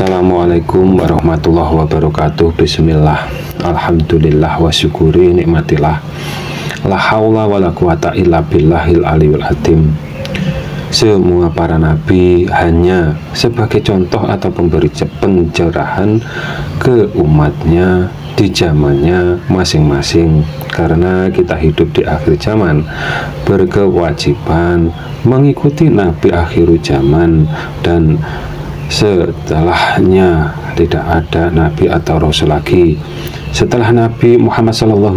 Assalamualaikum warahmatullahi wabarakatuh. Bismillah, alhamdulillah wa syukuri nikmatillah. La haula wa la quwata illa billahil aliyul azim. Semua para nabi hanya sebagai contoh atau pemberi pencerahan ke umatnya di zamannya masing-masing. Karena kita hidup di akhir zaman, berkewajiban mengikuti nabi akhir zaman, dan setelahnya tidak ada nabi atau rasul lagi. Setelah Nabi Muhammad SAW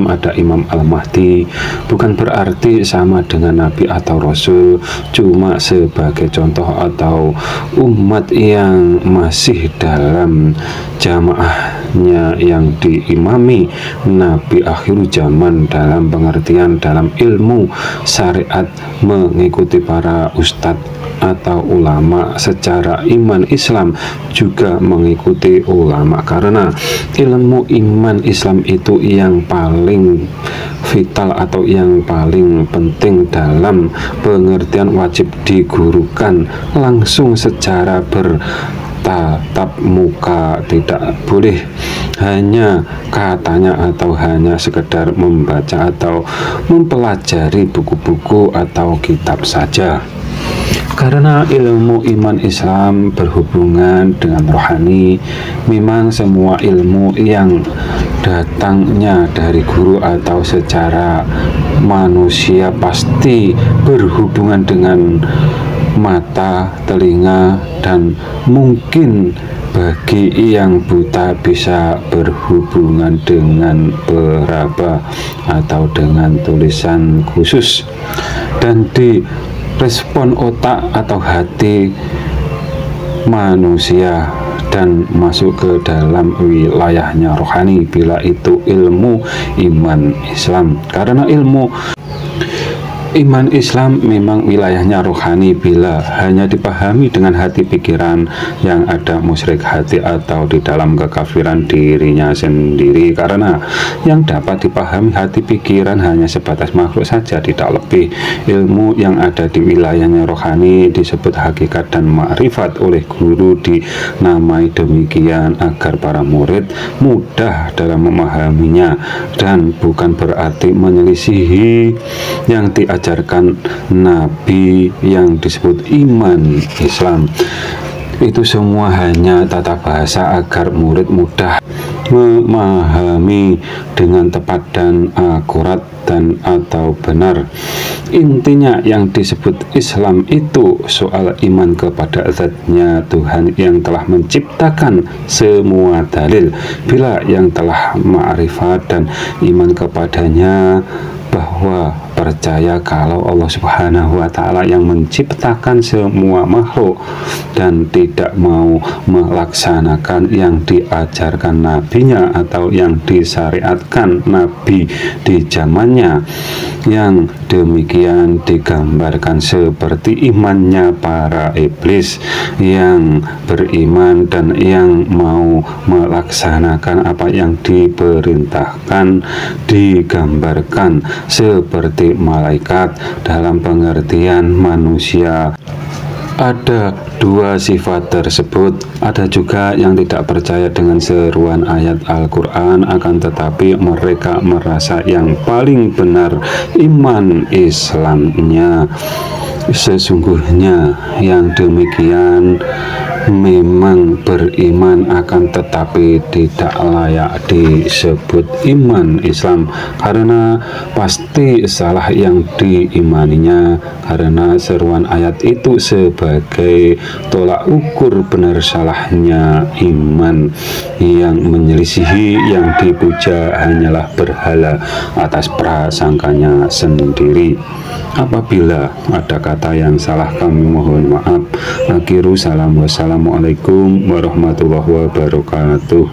ada Imam Al-Mahdi. Bukan berarti sama dengan nabi atau rasul, cuma sebagai contoh atau umat yang masih dalam jamaahnya yang diimami nabi akhir zaman, dalam pengertian dalam ilmu syariat, mengikuti para ustadz atau ulama. Secara iman Islam juga mengikuti ulama, karena ilmu iman Islam itu yang paling vital atau yang paling penting dalam pengertian wajib digurukan langsung secara bertatap muka. Tidak boleh hanya katanya atau hanya sekedar membaca atau mempelajari buku-buku atau kitab saja. Karena ilmu iman Islam berhubungan dengan rohani. Memang semua ilmu yang datangnya dari guru atau secara manusia pasti berhubungan dengan mata, telinga, dan mungkin bagi yang buta bisa berhubungan dengan peraba atau dengan tulisan khusus, dan di respon otak atau hati manusia dan masuk ke dalam wilayahnya rohani bila itu ilmu iman Islam. Karena ilmu iman Islam memang wilayahnya rohani. Bila hanya dipahami dengan hati pikiran, yang ada musyrik hati atau di dalam kekafiran dirinya sendiri. Karena yang dapat dipahami hati pikiran hanya sebatas makhluk saja, tidak lebih. Ilmu yang ada di wilayahnya rohani disebut hakikat dan ma'rifat oleh guru, dinamai demikian agar para murid mudah dalam memahaminya, dan bukan berarti menyelisihi yang diajarkan Nabi yang disebut iman Islam. Itu semua hanya tata bahasa agar murid mudah memahami dengan tepat dan akurat dan atau benar. Intinya yang disebut Islam itu soal iman kepada zatnya Tuhan yang telah menciptakan semua dalil. Bila yang telah ma'rifat dan iman kepadanya, bahwa percaya kalau Allah Subhanahu wa Ta'ala yang menciptakan semua makhluk dan tidak mau melaksanakan yang diajarkan nabinya atau yang disyariatkan nabi di zamannya, yang demikian digambarkan seperti imannya para iblis yang beriman dan yang mau melaksanakan apa yang diperintahkan, digambarkan seperti malaikat dalam pengertian manusia. Ada dua sifat tersebut. Ada juga yang tidak percaya dengan seruan ayat Al-Quran, akan tetapi mereka merasa yang paling benar iman Islamnya. Sesungguhnya yang demikian memang beriman, akan tetapi tidak layak disebut iman Islam, karena pasti salah yang diimaninya. Karena seruan ayat itu sebagai tolak ukur benar salahnya iman. Yang menyelisihi yang dipuja hanyalah berhala atas prasangkanya sendiri. Apabila ada kata yang salah, kami mohon maaf. Akhiru salam, wassalamualaikum warahmatullahi wabarakatuh.